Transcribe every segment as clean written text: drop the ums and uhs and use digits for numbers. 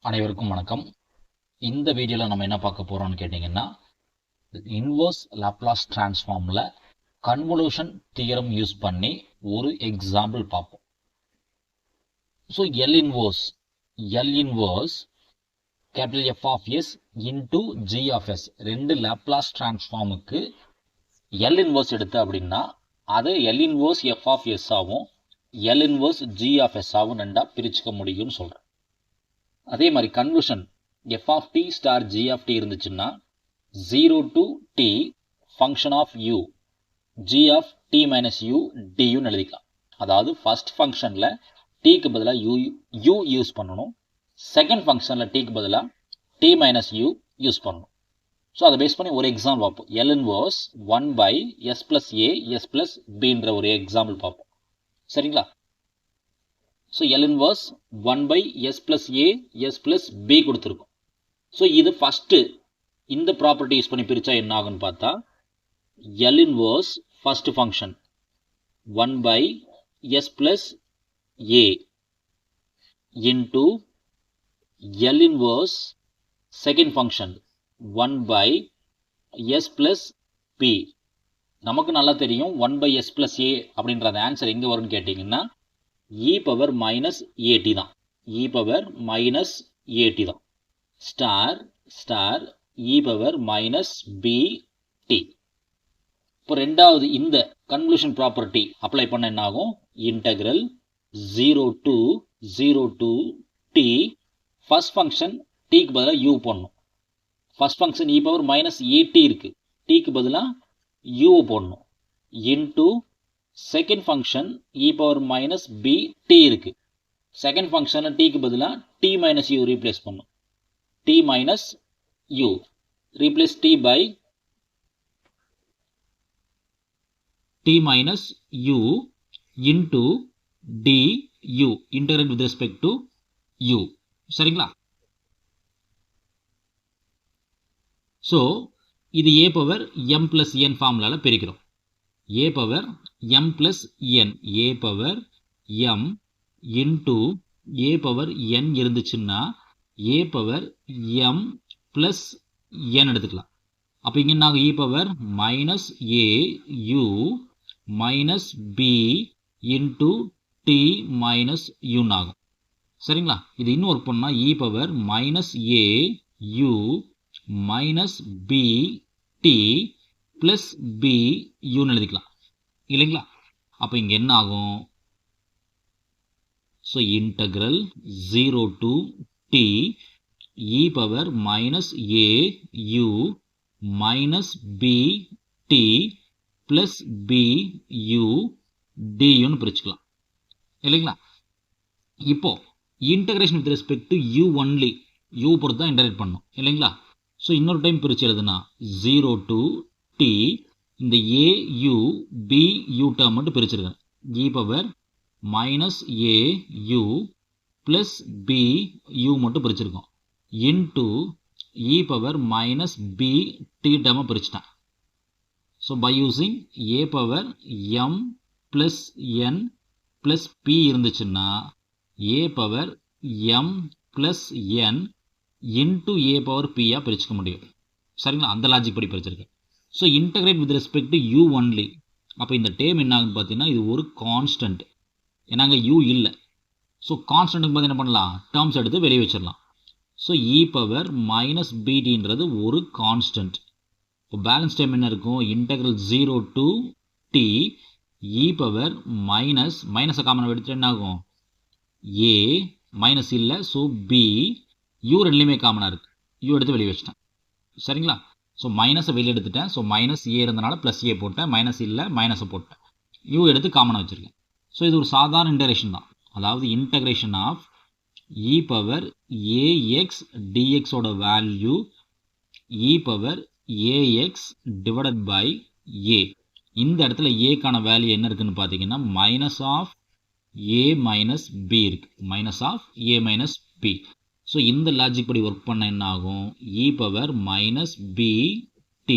அனைவருக்கும் வணக்கம். இந்த வீடியோல நம்ம என்ன பார்க்க போறோம்னு கேட்டீங்கன்னா, இன்வர்ஸ் லாப்லாஸ் டிரான்ஸ்ஃபார்ம்ல கன்வல்யூஷன் தியரம் யூஸ் பண்ணி ஒரு எக்ஸாம்பிள் பார்ப்போம். So L inverse capital F of S into G of S ரெண்டு லாப்லாஸ் டிரான்ஸ்ஃபார்முக்கு L இன்வர்ஸ் எடுத்து அப்படின்னா அதை L inverse F of S ஆகும் L inverse G of S ஆகும் ரெண்டா பிரிச்சுக்க முடியும்னு சொல்றேன். அதே மாதிரி convolution f of t star g of t இருந்துச்சுன்னா 0 to t function of u g of t minus u du எழுதிக்கலாம். அதாவது ஃபர்ஸ்ட் ஃபங்க்ஷனில் tக்கு பதிலாக u யூஸ் பண்ணணும், செகண்ட் ஃபங்க்ஷனில் tக்கு பதிலாக t minus u யூஸ் பண்ணணும். ஸோ அதை பேஸ் பண்ணி ஒரு எக்ஸாம்பிள் பார்ப்போம். L inverse 1 by s plus a s plus bன்ற ஒரு எக்ஸாம்பிள் பார்ப்போம். சரிங்களா? So L inverse 1 by s plus a s plus b கொடுத்துருக்கும். ஸோ இது ஃபஸ்ட்டு இந்த ப்ராப்பர்ட்டி யூஸ் பண்ணி பிரித்தா என்ன ஆகுன்னு பார்த்தா L inverse first function 1 by s plus a into L inverse second function 1 by s plus p. நமக்கு நல்லா தெரியும் 1 by s plus a அப்படின்ற அந்த ஆன்சர் எங்கே வரும்னு கேட்டிங்கன்னா e பவர் மைனஸ் ஏடி தான். e பவர் மைனஸ் ஏடி தான். ஸ்டார் e பவர் மைனஸ் பிடி. இப்போ ரெண்டாவது இந்த கன்வல்யூஷன் ப்ராப்பர்ட்டி அப்ளை பண்ண என்ன ஆகும்? Integral 0 to t first function டீக்கு பதிலாக u போடணும். First function e power minus a t இருக்கு, டீக்கு பதிலாக u போடணும். Into second function e power minus b t இருக்கு, செகண்ட் ஃபங்க்ஷனை டீக்கு பதிலாக t மைனஸ் u ரீப்ளேஸ் பண்ணும். t minus u replace t by t minus u into du integrate with respect to u. சரிங்களா? ஸோ இது a power m plus n ஃபார்முலால பிரிக்கிறோம். a power m plus n, a power m into a power n இருந்துச்சுன்னா a power m plus n எடுத்துக்கலாம். அப்போ இங்கே நாங்கள் e power minus a u minus b into t minus u ஆகும். சரிங்களா? இது இன்னும் ஒர்க் பண்ணால் e power minus a u minus b t plus b யூன்னு எழுதிக்கலாம் இல்லைங்களா? அப்போ இங்கே என்ன ஆகும்? So integral 0 to t e power minus a u minus b t plus b u duன்னு பிரிச்சுக்கலாம் இல்லைங்களா? இப்போ integration with respect to u only, u பொறுத்து தான் இன்டெகிரேட் பண்ணணும் இல்லைங்களா? ஸோ இன்னொரு டைம் பிரிச்சு எழுதுனா 0 to t இந்த a u b u term மட்டும் பிரிச்சிருக்கேன். e power minus a u plus b u மட்டும் பிரிச்சிருக்கோம். Into e power minus b t டேர்மை பிரிச்சிட்டேன். So by using a power m plus n plus p இருந்துச்சுன்னா a power m plus n into a power p பிரிச்சுக்க முடியும். சரிங்களா? அந்த logic படி பிரிச்சிருக்கேன். So integrate with respect to u only. அப்போ இந்த டேர்ம் என்ன ஆகுன்னு பார்த்தீங்கன்னா இது ஒரு கான்ஸ்டன்ட், ஏன்னாங்க u இல்லை. ஸோ கான்ஸ்டன்ட்டுக்கு பார்த்து என்ன பண்ணலாம்? டேர்ம்ஸ் எடுத்து வெளியே வச்சிடலாம். ஸோ e பவர் மைனஸ் பிடின்றது ஒரு கான்ஸ்டன்ட். இப்போ பேலன்ஸ் டேர்ம் என்ன இருக்கும்? Integral 0 to t e power மைனஸை காமன் எடுத்துட்டு என்ன ஆகும்? a மைனஸ் இல்லை, ஸோ b u ரெண்டுலேயுமே காமனாக இருக்குது, u எடுத்து வெளியே வச்சிட்டேன். சரிங்களா? ஸோ மைனஸை வெளியே எடுத்துட்டேன். ஸோ மைனஸ் ஏ இருந்தனால ப்ளஸ் ஏ போட்டேன், மைனஸ் இல்லை மைனஸை போட்டேன், u எடுத்து காமனாக வச்சுருக்கேன். ஸோ இது ஒரு சாதாரண இன்டகிரேஷன் தான். அதாவது integration of e power ax dxோட value e power ax divided by a. இந்த இடத்துல ஏக்கான வேல்யூ என்ன இருக்குன்னு பார்த்தீங்கன்னா minus of a minus b இருக்கு, minus of a minus b. So இந்த லாஜிக் படி ஒர்க் பண்ண என்ன ஆகும்? e power minus b t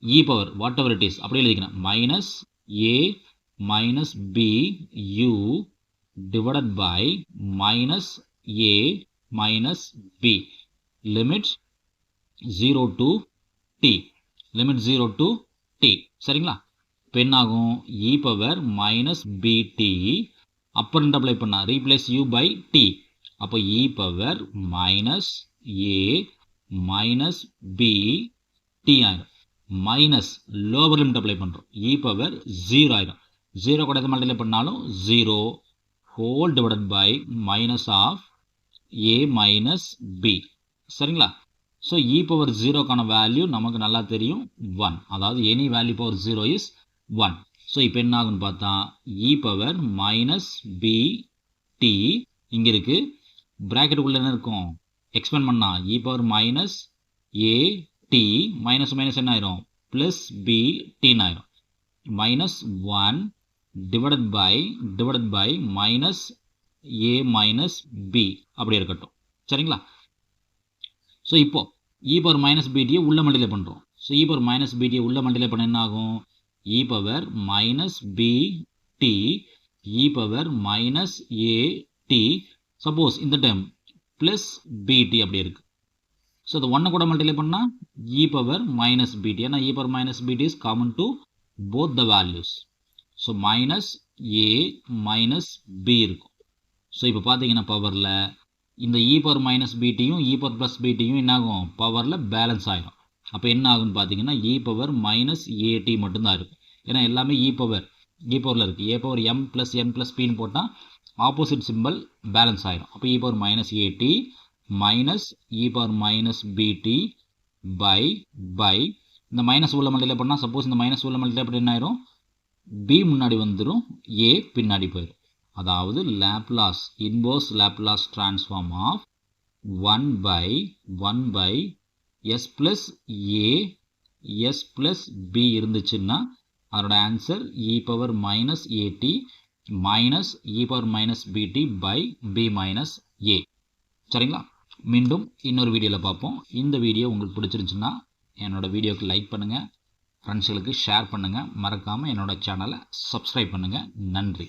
e power whatever it is அப்படியே எழுதிக்கிறேன், minus a minus b u divided by minus a minus b. Limit 0 to t. Limit 0 to t. சரிங்களா? இப்போ என்ன ஆகும்? e power minus bt upper end apply பண்ணா replace u by t. அப்போ e power minus a minus b t ஆயிடும். Minus lower limit apply பண்ணுறோம். e power 0 ஆயிடும். 0 கூட எது மல்டிப்ளை பண்ணாலும் 0 whole divided by minus of a minus b. சரிங்களா? So e power 0க்கான வேல்யூ நமக்கு நல்லா தெரியும் 1. அதாவது any value power 0 is 1. So இப்போ என்ன ஆகுன்னு பார்த்தா e power minus b t இங்கே இருக்கு. ப்ராக்கெட்டுக்குள்ளே என்ன இருக்கும்? எக்ஸ்பேண்ட் பண்ணா e power minus a t minus minus என்ன ஆயிரும்? ப்ளஸ் b t ஆயிரும். Minus 1 divided by minus a minus b அப்படி இருக்கட்டும். சரிங்களா? ஸோ இப்போ e power மைனஸ் பிடியை உள்ள மல்டிப்ளை பண்ணுறோம். ஸோ e power மைனஸ் பிடியை உள்ள மல்டிப்ளை பண்ண என்ன ஆகும்? e power minus b t e power minus a t. Suppose இந்த டைம் ப்ளஸ் பிடி அப்படி இருக்கு. ஸோ இந்த ஒன்றை கூட மல்டிப்ளை பண்ணால் e power மைனஸ் பிடி. ஏன்னா e power minus b t is common to both the values. So minus a minus b இருக்கும். ஸோ இப்போ பார்த்தீங்கன்னா பவரில் இந்த e power மைனஸ் பிடியும் e power ப்ளஸ் பிடியும் என்ன ஆகும்? பவரில் பேலன்ஸ் ஆகிடும். அப்போ என்ன ஆகுன்னு பார்த்தீங்கன்னா e power மைனஸ் ஏடி மட்டும்தான் இருக்கும். ஏன்னா எல்லாமே e பவரில் இருக்குது. a power m plus n plus பின்னு போட்டால் ஆப்போசிட் சிம்பிள் பேலன்ஸ் ஆகிடும். அப்போ e power minus a t minus e power minus b t by இந்த மைனஸ் உள்ள மல்டிப்ளை பண்ணால் சப்போஸ் இந்த மைனஸ் உள்ள மல்டிப்ளை பண்ணி என்ன ஆயிரும்? b முன்னாடி வந்துடும், a பின்னாடி போயிடும். அதாவது Laplace inverse Laplace transform of 1 by s plus a s plus b இருந்துச்சுன்னா அதோட answer e power minus a t minus e power minus b t by b minus a. சரிங்களா? மீண்டும் இன்னொரு வீடியோவில் பார்ப்போம். இந்த வீடியோ உங்களுக்கு பிடிச்சிருந்துச்சுன்னா என்னோட வீடியோக்கு லைக் பண்ணுங்கள், ஃப்ரெண்ட்ஸுகளுக்கு ஷேர் பண்ணுங்கள், மறக்காமல் என்னோட சேனலை சப்ஸ்கிரைப் பண்ணுங்கள். நன்றி.